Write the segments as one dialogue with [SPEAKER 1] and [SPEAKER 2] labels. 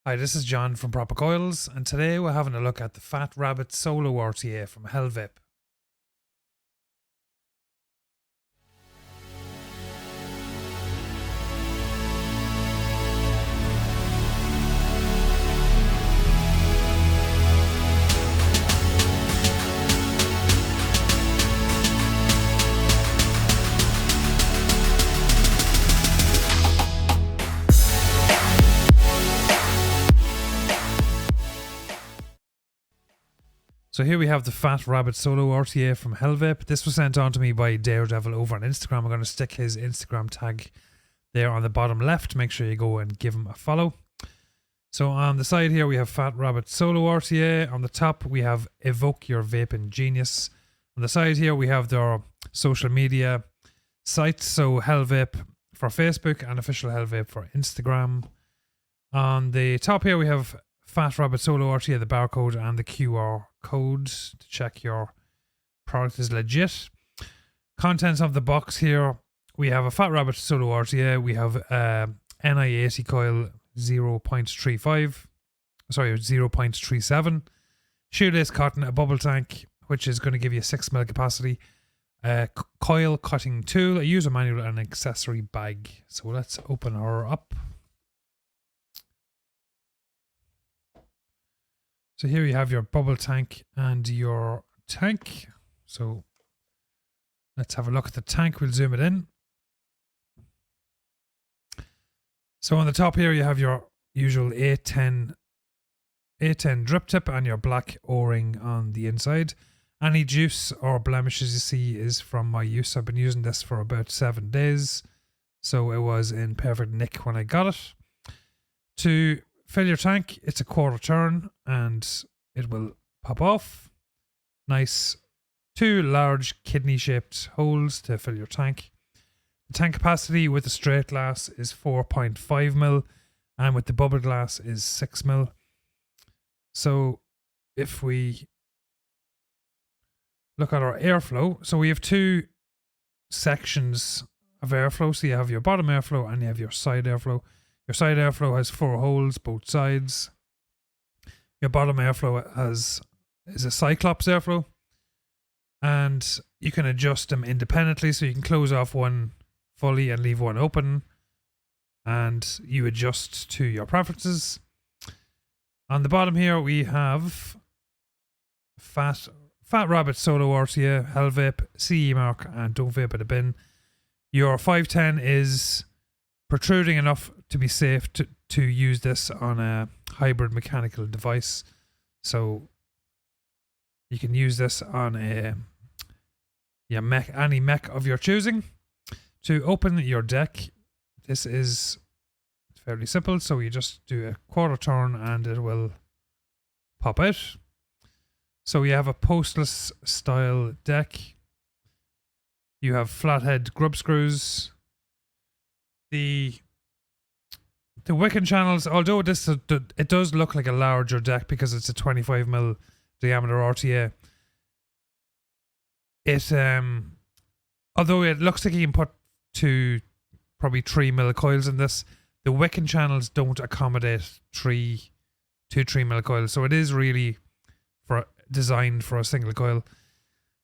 [SPEAKER 1] Hi, this is John from Proper Coils, and today we're having a look at the Fat Rabbit Solo RTA from Hellvape. So here we have the Fat Rabbit Solo RTA from Hellvape. This was sent on to me by Daredevil over on Instagram. I'm going to stick his Instagram tag there on the bottom left. Make sure you go and give him a follow. So on the side here we have Fat Rabbit Solo RTA. On the top we have Evoke Your Vaping Genius. On the side here we have their social media sites. So Hellvape for Facebook and Official Hellvape for Instagram. On the top here we have Fat Rabbit Solo RTA, the barcode and the QR code to check your product is legit. Contents of the box here, we have a Fat Rabbit Solo RTA, we have NI80 coil 0.37, shoelace cotton, a bubble tank, which is going to give you a 6ml capacity, coil cutting tool, a user manual and an accessory bag. So let's open her up. So here you have your bubble tank and your tank. So let's have a look at the tank. We'll zoom it in. So on the top here you have your usual A10 drip tip and your black O-ring on the inside. Any juice or blemishes you see is from my use. I've been using this for about 7 days. So it was in perfect nick when I got it. To fill your tank, it's a quarter turn and it will pop off. Nice 2 large kidney shaped holes to fill your tank. The tank capacity with the straight glass is 4.5ml and with the bubble glass is 6ml. So if we look at our airflow, so we have 2 sections of airflow. So you have your bottom airflow and you have your side airflow. Your side airflow has 4 holes, both sides. Your bottom airflow is a Cyclops airflow. And you can adjust them independently, so you can close off one fully and leave one open. And you adjust to your preferences. On the bottom here we have Fat Rabbit Solo RTA, Hellvape, CE mark, and don't vape at a bin. Your 510 is protruding enough to be safe to use this on a hybrid mechanical device. So you can use this on any mech of your choosing. To open your deck, this is fairly simple. So you just do a quarter turn and it will pop out. So you have a postless style deck. You have flathead grub screws. The wicking channels, although it does look like a larger deck because it's a 25mm diameter RTA. Although it looks like you can put probably 3mm coils in this, the wicking channels don't accommodate 3mm coils, so it is really designed for a single coil.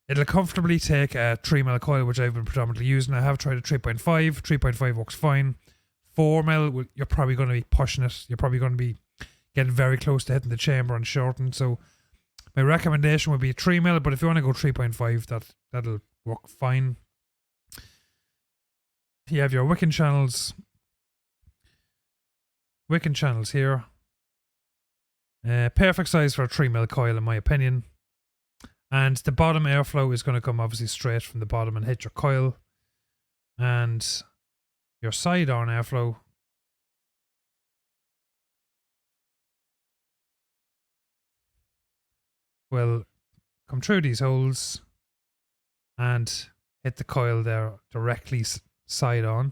[SPEAKER 1] It'll comfortably take a 3mm coil, which I've been predominantly using. I have tried a 3.5. 3.5 works fine. 4mm, you're probably going to be pushing it. You're probably going to be getting very close to hitting the chamber and shorten. So my recommendation would be 3mm, but if you want to go 3.5, that'll work fine. You have your wicking channels. Wicking channels here. Perfect size for a 3mm coil in my opinion. And the bottom airflow is going to come obviously straight from the bottom and hit your coil. And your side on airflow will come through these holes and hit the coil there directly side on.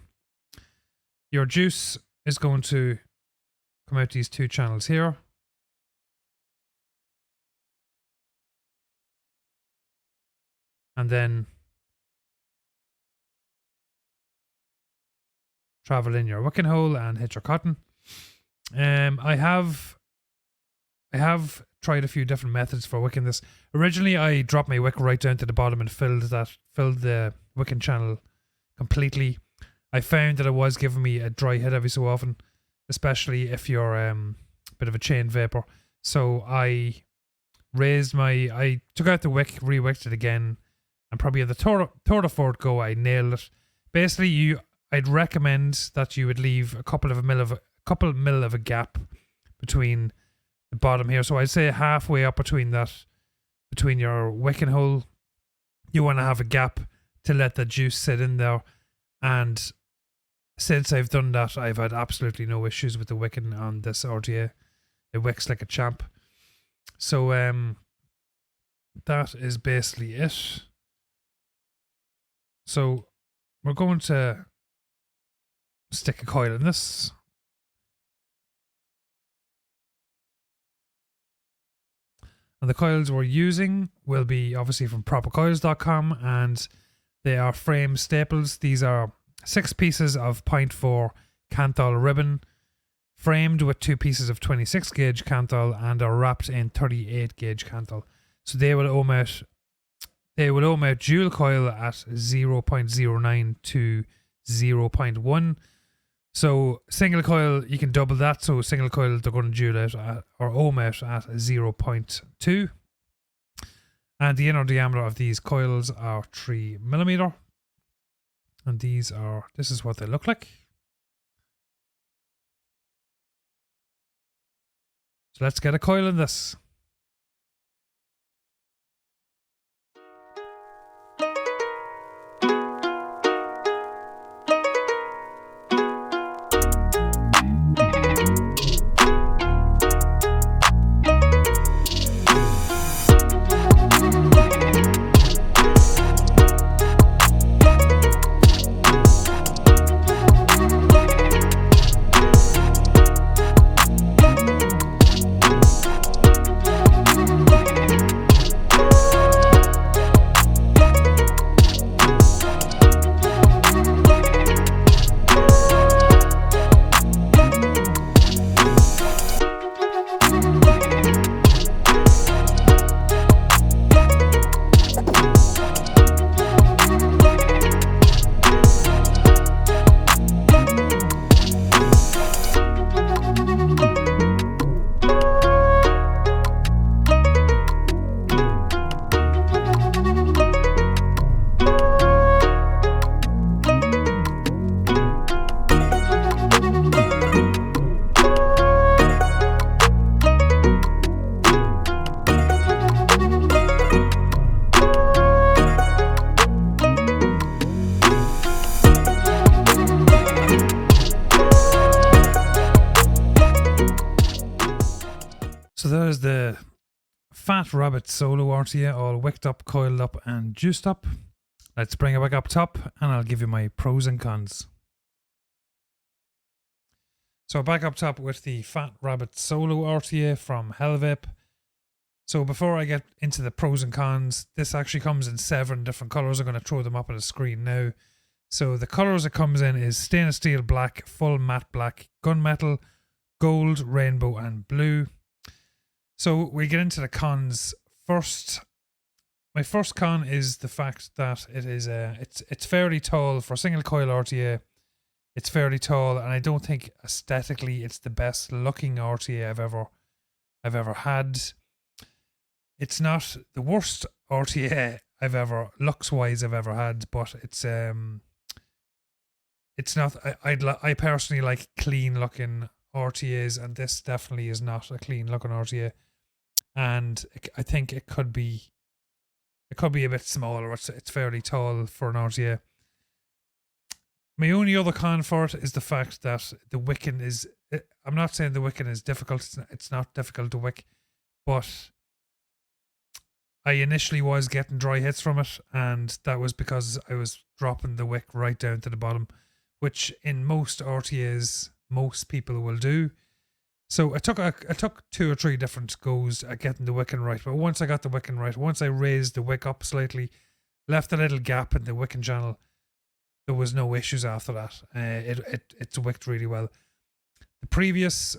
[SPEAKER 1] Your juice is going to come out these 2 channels here. And then travel in your wicking hole and hit your cotton. I have tried a few different methods for wicking this. Originally, I dropped my wick right down to the bottom and filled the wicking channel completely. I found that it was giving me a dry hit every so often, especially if you're a bit of a chain vapor. So I took out the wick, re-wicked it again, and probably at the third or fourth go, I nailed it. Basically, I'd recommend that you would leave a couple mil of a gap between the bottom here. So I'd say halfway up between your wicking hole, you want to have a gap to let the juice sit in there. And since I've done that, I've had absolutely no issues with the wicking on this RTA. It wicks like a champ. So that is basically it. So we're going to stick a coil in this. And the coils we're using will be obviously from propercoils.com, and they are frame staples. These are 6 pieces of 0.4 Kanthal ribbon, framed with 2 pieces of 26 gauge Kanthal, and are wrapped in 38 gauge Kanthal. So they will ohm out dual coil at 0.09 to 0.1. So single coil, you can double that. So single coil, they're going to dual out or ohm out at 0.2. And the inner diameter of these coils are 3mm. And this is what they look like. So let's get a coil in this. So there's the Fat Rabbit Solo RTA, all wicked up, coiled up and juiced up. Let's bring it back up top and I'll give you my pros and cons. So back up top with the Fat Rabbit Solo RTA from Hellvape. So before I get into the pros and cons, this actually comes in 7 different colours. I'm going to throw them up on the screen now. So the colours it comes in is stainless steel black, full matte black, gunmetal, gold, rainbow and blue. So we get into the cons first. My first con is the fact that it is it's fairly tall for a single coil RTA. It's fairly tall, and I don't think aesthetically it's the best looking RTA I've ever had. It's not the worst RTA looks wise I've ever had, but it's not. I personally like clean looking RTAs, and this definitely is not a clean looking RTA. And I think it could be a bit smaller. It's fairly tall for an RTA. My only other con for it is the fact that the wicking is... I'm not saying the wicking is difficult. It's not difficult to wick. But I initially was getting dry hits from it. And that was because I was dropping the wick right down to the bottom. Which in most RTAs, most people will do. So I took 2 or 3 different goes at getting the wicking right. But once I got the wicking right, once I raised the wick up slightly, left a little gap in the wicking channel, there was no issues after that. It's wicked really well. The previous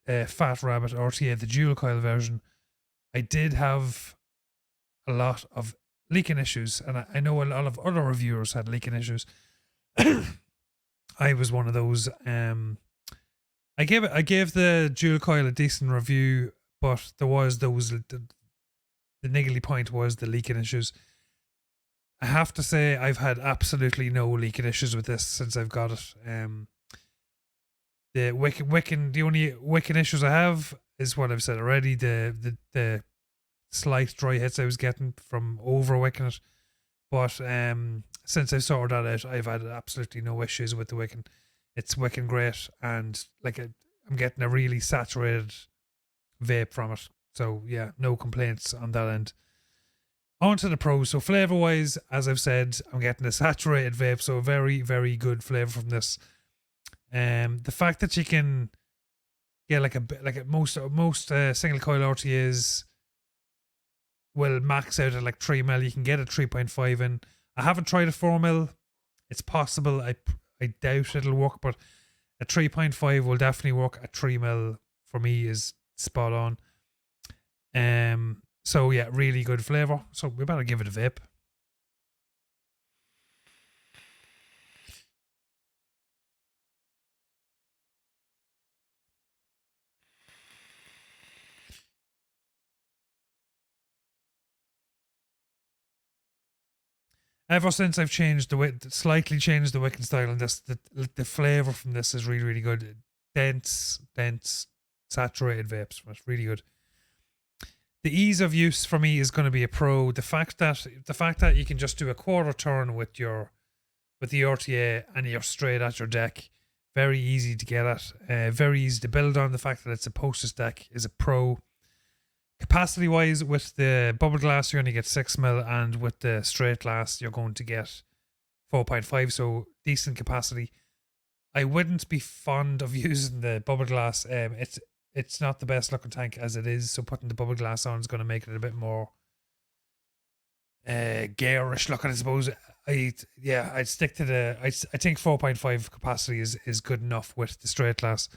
[SPEAKER 1] Fat Rabbit RTA, the dual coil version, I did have a lot of leaking issues, and I know a lot of other reviewers had leaking issues. I was one of those. I gave the dual coil a decent review, but there was those the niggly point was the leaking issues. I have to say I've had absolutely no leaking issues with this since I've got it. The only wicking issues I have is what I've said already. The slight dry hits I was getting from over wicking it, but since I've sorted that out, I've had absolutely no issues with the wicking. It's wicking great, and like I'm getting a really saturated vape from it. So yeah, no complaints on that end. On to the pros. So flavour wise, as I've said, I'm getting a saturated vape, so very, very good flavour from this. The fact that you can get most single coil RTAs will max out at like 3 mil. You can get a 3.5 in. I haven't tried a 4 mil. It's possible. I doubt it'll work, but a 3.5 will definitely work. A 3 mil for me is spot on. So yeah, really good flavour. So we better give it a vape. Ever since I've slightly changed the wicking style, and the flavour from this is really, really good. Dense, saturated vapes. It's really good. The ease of use for me is going to be a pro. The fact that you can just do a quarter turn with the RTA and you're straight at your deck. Very easy to get at. Very easy to build on. The fact that it's a postless deck is a pro. Capacity wise, with the bubble glass, you're going to get 6 mil, and with the straight glass, you're going to get 4.5. So decent capacity. I wouldn't be fond of using the bubble glass. It's not the best looking tank as it is. So putting the bubble glass on is going to make it a bit more garish looking, I suppose. I'd stick to I think 4.5 capacity is good enough with the straight glass.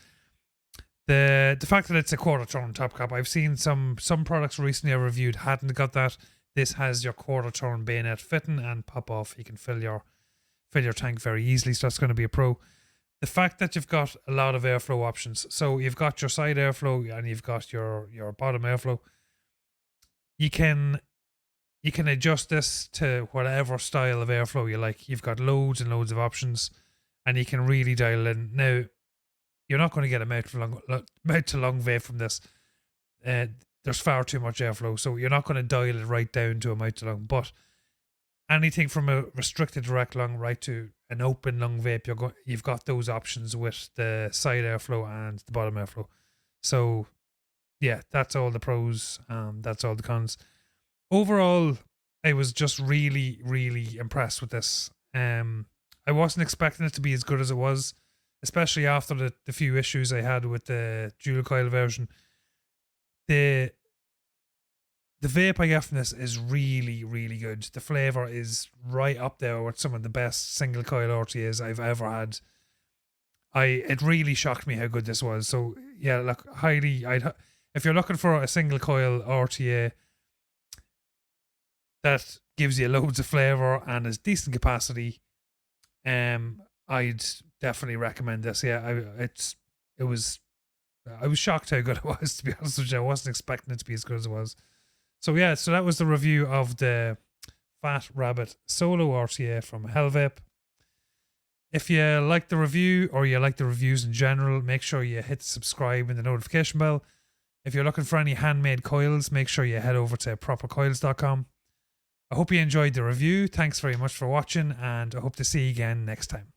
[SPEAKER 1] The fact that it's a quarter turn top cap, I've seen some products recently I reviewed hadn't got that. This has your quarter turn bayonet fitting and pop off. You can fill your tank very easily, so that's going to be a pro. The fact that you've got a lot of airflow options, so you've got your side airflow and you've got your bottom airflow. You can adjust this to whatever style of airflow you like. You've got loads and loads of options, and you can really dial in. Now, you're not going to get a mouth to long vape from this. There's far too much airflow, so you're not going to dial it right down to a mouth to long. But anything from a restricted direct lung right to an open lung vape, you've got those options with the side airflow and the bottom airflow. So yeah, that's all the pros. That's all the cons. Overall, I was just really, really impressed with this. I wasn't expecting it to be as good as it was, especially after the few issues I had with the dual coil version. The vape I get from this is really, really good. The flavour is right up there with some of the best single coil RTAs I've ever had. It really shocked me how good this was. So yeah, look, if you're looking for a single coil RTA that gives you loads of flavour and is decent capacity, I'd definitely recommend this. Yeah, I was shocked how good it was, to be honest with you. I wasn't expecting it to be as good as it was. So yeah, so that was the review of the Fat Rabbit Solo RTA from Hellvape. If you like the review, or you like the reviews in general, make sure you hit subscribe and the notification bell. If you're looking for any handmade coils, make sure you head over to propercoils.com. I hope you enjoyed the review. Thanks very much for watching, and I hope to see you again next time.